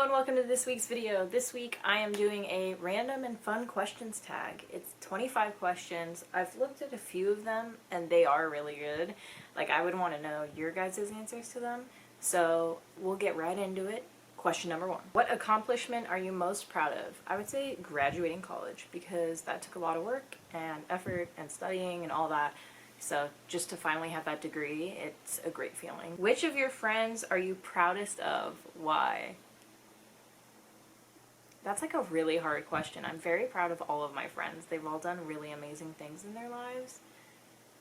and welcome to this week's video. This week I am doing a random and fun questions tag. It's 25 questions. I've looked at a few of them and they are really good. Like, I would want to know your guys' answers to them. So we'll get right into it. Question number 1. What accomplishment are you most proud of? I would say graduating college, because that took a lot of work and effort and studying and all that. So just to finally have that degree, it's a great feeling. Which of your friends are you proudest of? Why? That's like a really hard question. I'm very proud of all of my friends. They've all done really amazing things in their lives.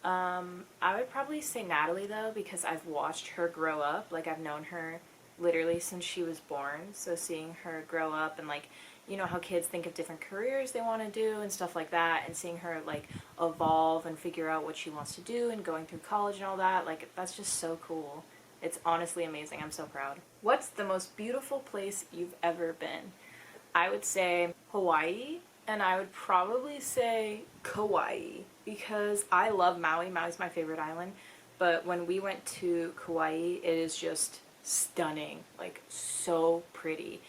I would probably say Natalie though, because I've watched her grow up. Like, I've known her literally since she was born. So seeing her grow up and, like, you know how kids think of different careers they want to do and stuff like that, and seeing her like evolve and figure out what she wants to do and going through college and all that, like, that's just so cool. It's honestly amazing. I'm so proud. What's the most beautiful place you've ever been? I would say Hawaii, and I would probably say Kauai, because I love Maui. Maui's my favorite island, but when we went to Kauai, it is just stunning, like so pretty.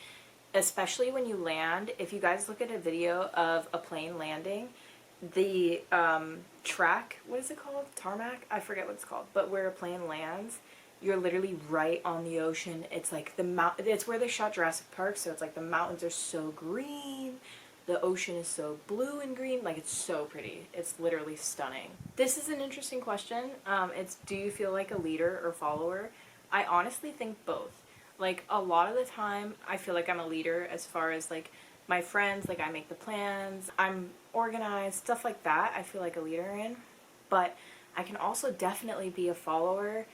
Especially when you land. If you guys look at a video of a plane landing, the track, what is it called? Tarmac? I forget what it's called, but where a plane lands, you're literally right on the ocean. It's like it's where they shot Jurassic Park, so it's like the mountains are so green, the ocean is so blue and green, like it's so pretty. It's literally stunning. This is an interesting question. It's, do you feel like a leader or follower? I honestly think both. Like, a lot of the time, I feel like I'm a leader as far as, like, my friends, like, I make the plans, I'm organized, stuff like that, I feel like a leader in. But I can also definitely be a follower,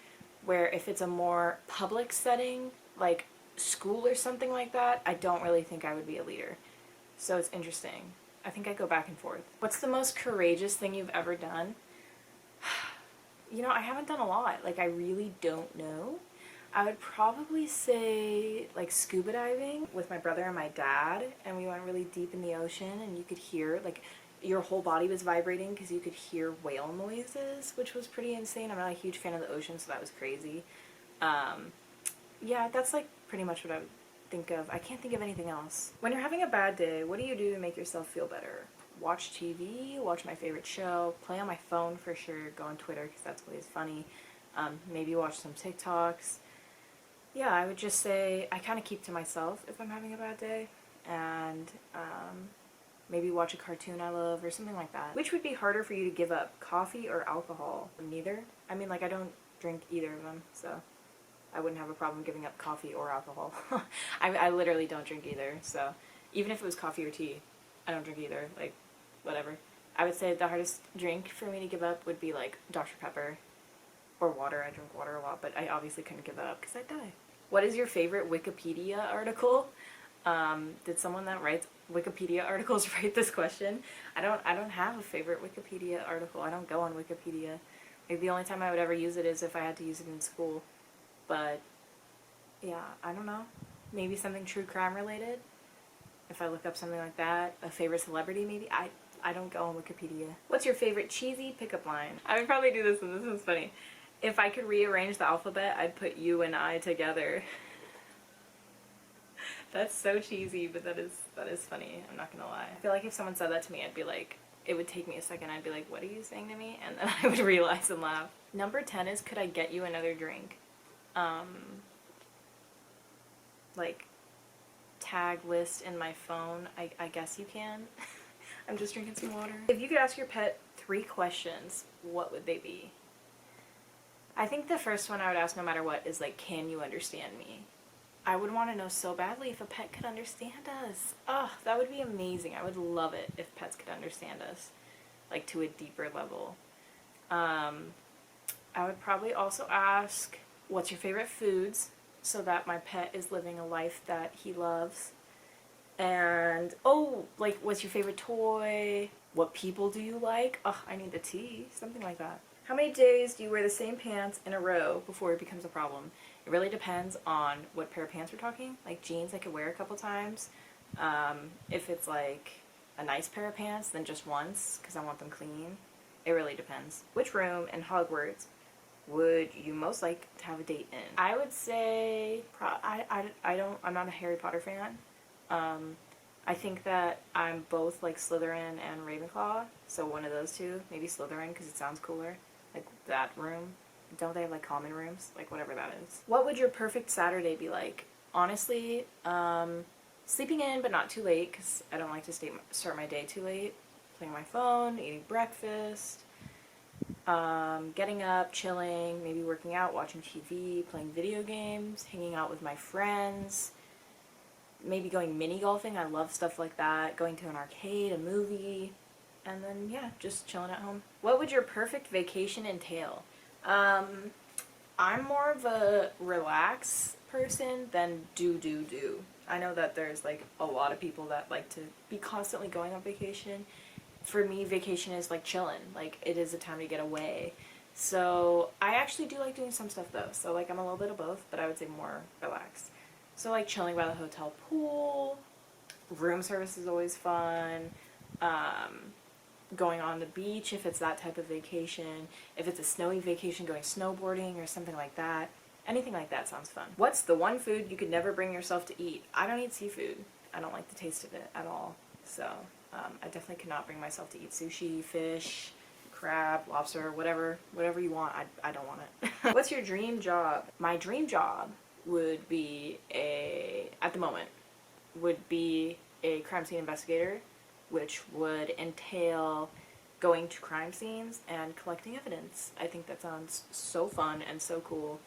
where if it's a more public setting, like school or something like that, I don't really think I would be a leader. So it's interesting. I think I go back and forth. What's the most courageous thing you've ever done? You know, I haven't done a lot. Like, I really don't know. I would probably say, like, scuba diving with my brother and my dad, and we went really deep in the ocean, and you could hear, like, your whole body was vibrating because you could hear whale noises, which was pretty insane. I'm not a huge fan of the ocean, so that was crazy. Yeah, that's, like, pretty much what I would think of. I can't think of anything else. When you're having a bad day, what do you do to make yourself feel better? Watch TV, watch my favorite show, play on my phone for sure, go on Twitter because that's always funny, maybe watch some TikToks. Yeah, I would just say I kind of keep to myself if I'm having a bad day, and maybe watch a cartoon I love or something like that. Which would be harder for you to give up, coffee or alcohol? Neither. I mean, like, I don't drink either of them, so I wouldn't have a problem giving up coffee or alcohol. I literally don't drink either, so even if it was coffee or tea, I don't drink either, like, whatever. I would say the hardest drink for me to give up would be, like, Dr. Pepper or water. I drink water a lot, but I obviously couldn't give that up because I'd die. What is your favorite Wikipedia article? Did someone that writes Wikipedia articles write this question? I don't have a favorite Wikipedia article. I don't go on Wikipedia. Like, the only time I would ever use it is if I had to use it in school. But yeah, I don't know. Maybe something true crime related. If I look up something like that, a favorite celebrity maybe. I don't go on Wikipedia. What's your favorite cheesy pickup line? I would probably do this one. This one's funny. If I could rearrange the alphabet, I'd put you and I together. That's so cheesy, but that is funny. I'm not gonna lie. I feel like if someone said that to me, I'd be like, it would take me a second. I'd be like, what are you saying to me? And then I would realize and laugh. Number 10 is, could I get you another drink? Like, tag list in my phone. I guess you can. I'm just drinking some water. If you could ask your pet 3 questions, what would they be? I think the first one I would ask no matter what is, like, can you understand me? I would want to know so badly if a pet could understand us. Oh, that would be amazing. I would love it if pets could understand us, like, to a deeper level. I would probably also ask, what's your favorite foods, so that my pet is living a life that he loves. And, oh, like, what's your favorite toy? What people do you like? Oh, I need the tea. Something like that. How many days do you wear the same pants in a row before it becomes a problem? It really depends on what pair of pants we're talking. Like, jeans I could wear a couple times. If it's like a nice pair of pants, then just once, because I want them clean. It really depends. Which room in Hogwarts would you most like to have a date in? I would say, I'm not a Harry Potter fan. I think that I'm both like Slytherin and Ravenclaw, so one of those two. Maybe Slytherin because it sounds cooler. Like that room. Don't they have like common rooms? Like whatever that is. What would your perfect Saturday be like? Honestly, sleeping in but not too late because I don't like to start my day too late. Playing my phone, eating breakfast, getting up, chilling, maybe working out, watching TV, playing video games, hanging out with my friends, maybe going mini golfing. I love stuff like that. Going to an arcade, a movie, and then yeah, just chilling at home. What would your perfect vacation entail? I'm more of a relax person than do. I know that there's like a lot of people that like to be constantly going on vacation. For me, vacation is like chilling. Like it is a time to get away. So I actually do like doing some stuff though. So like I'm a little bit of both, but I would say more relaxed. So like chilling by the hotel pool, room service is always fun. Going on the beach if it's that type of vacation. If it's a snowy vacation, going snowboarding or something like that. Anything like that sounds fun. What's the one food you could never bring yourself to eat? I don't eat seafood. I don't like the taste of it at all. So I definitely could not bring myself to eat sushi, fish, crab, lobster, whatever you want. I don't want it. What's your dream job? My dream job would be at the moment, would be a crime scene investigator, which would entail going to crime scenes and collecting evidence. I think that sounds so fun and so cool.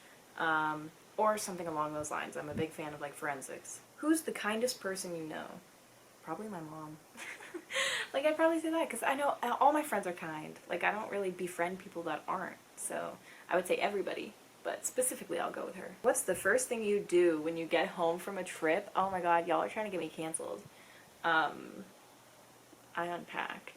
Or something along those lines. I'm a big fan of like forensics. Who's the kindest person you know? Probably my mom. Like I'd probably say that because I know all my friends are kind. Like I don't really befriend people that aren't. So I would say everybody. But specifically I'll go with her. What's the first thing you do when you get home from a trip? Oh my god, y'all are trying to get me canceled. I unpack.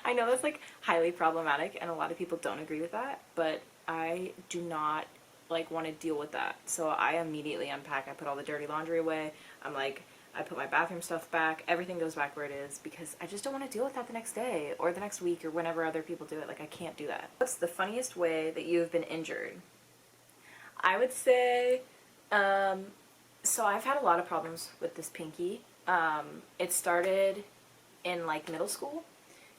I know that's like highly problematic and a lot of people don't agree with that, but I do not like want to deal with that. So I immediately unpack. I put all the dirty laundry away. I put my bathroom stuff back. Everything goes back where it is because I just don't want to deal with that the next day or the next week or whenever other people do it. Like I can't do that. What's the funniest way that you have been injured? I would say, so I've had a lot of problems with this pinky. It started in like middle school.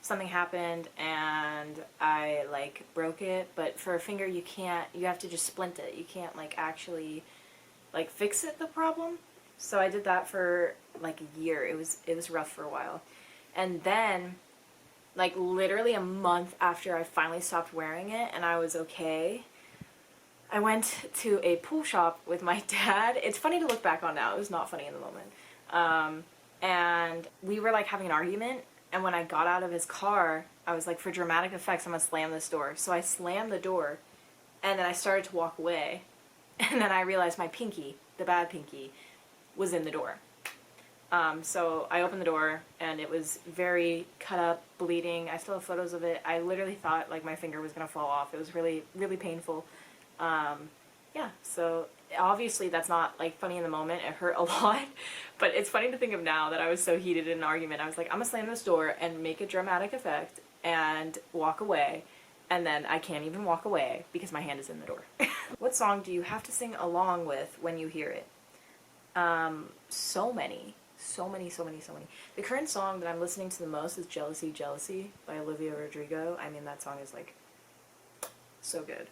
Something happened and I like broke it, but for a finger you have to just splint it. You can't like actually like fix it, the problem. So I did that for like a year. It was rough for a while. And then like literally a month after I finally stopped wearing it and I was okay, I went to a pool shop with my dad. It's funny to look back on now. It was not funny in the moment. And we were like having an argument, and when I got out of his car, I was like, for dramatic effects, I'm gonna slam this door. So I slammed the door, and then I started to walk away, and then I realized my pinky, the bad pinky, was in the door. So I opened the door, and it was very cut up, bleeding. I still have photos of it. I literally thought like my finger was gonna fall off. It was really, really painful. Yeah, so obviously that's not like funny in the moment. It hurt a lot, but it's funny to think of now that I was so heated in an argument. I was like, I'm gonna slam this door and make a dramatic effect and walk away, and then I can't even walk away because my hand is in the door. What song do you have to sing along with when you hear it? So many. The current song that I'm listening to the most is Jealousy, Jealousy by Olivia Rodrigo. I mean, that song is like so good.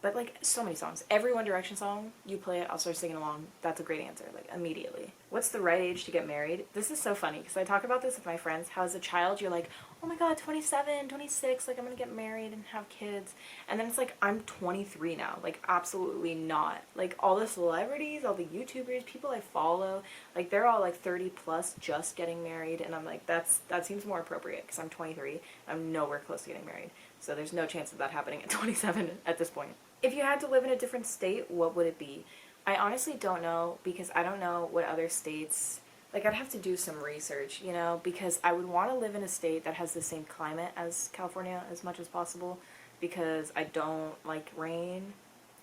But like so many songs. Every One Direction song, you play it, I'll start singing along. That's a great answer, like immediately. What's the right age to get married? This is so funny because I talk about this with my friends, how as a child you're like, oh my god, 27, 26, like I'm gonna get married and have kids. And then it's like, I'm 23 now, like absolutely not. Like all the celebrities, all the YouTubers, people I follow, like they're all like 30 plus just getting married, and I'm like, that seems more appropriate because I'm 23, I'm nowhere close to getting married. So there's no chance of that happening at 27 at this point. If you had to live in a different state, what would it be? I honestly don't know because I don't know what other states, like I'd have to do some research, you know, because I would want to live in a state that has the same climate as California as much as possible because I don't like rain.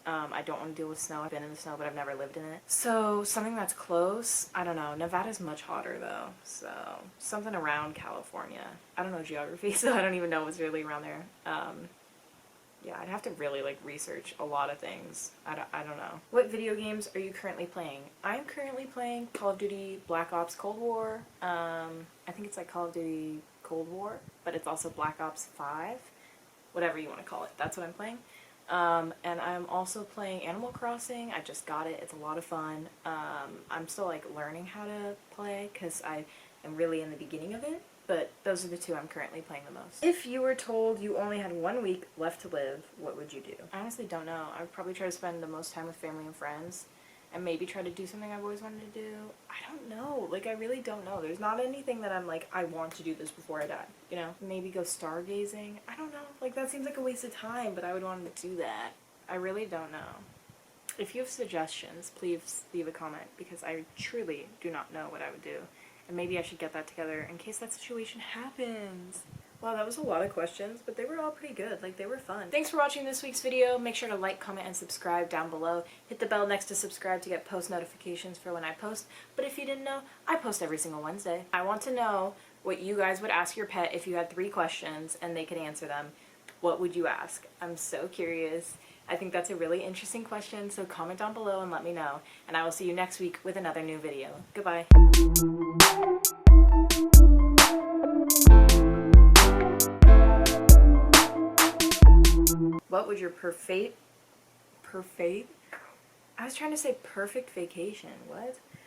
I don't want to deal with snow. I've been in the snow, but I've never lived in it. So something that's close, I don't know. Nevada's much hotter though, so something around California. I don't know geography, so I don't even know what's really around there. Yeah, I'd have to really, like, research a lot of things. I don't know. What video games are you currently playing? I'm currently playing Call of Duty Black Ops Cold War. I think it's like Call of Duty Cold War, but it's also Black Ops 5. Whatever you want to call it. That's what I'm playing. And I'm also playing Animal Crossing. I just got it. It's a lot of fun. I'm still, like, learning how to play because I am really in the beginning of it. But those are the two I'm currently playing the most. If you were told you only had 1 week left to live, what would you do? I honestly don't know. I would probably try to spend the most time with family and friends. And maybe try to do something I've always wanted to do. I don't know. Like, I really don't know. There's not anything that I'm like, I want to do this before I die. You know? Maybe go stargazing. I don't know. Like, that seems like a waste of time, but I would want to do that. I really don't know. If you have suggestions, please leave a comment, because I truly do not know what I would do. And maybe I should get that together in case that situation happens. Wow, that was a lot of questions, but they were all pretty good. Like, they were fun. Thanks for watching this week's video. Make sure to like, comment, and subscribe down below. Hit the bell next to subscribe to get post notifications for when I post. But if you didn't know, I post every single Wednesday. I want to know what you guys would ask your pet if you had 3 questions and they could answer them. What would you ask? I'm so curious. I think that's a really interesting question, so comment down below and let me know. And I will see you next week with another new video. Goodbye. What would your perfect? I was trying to say perfect vacation. What?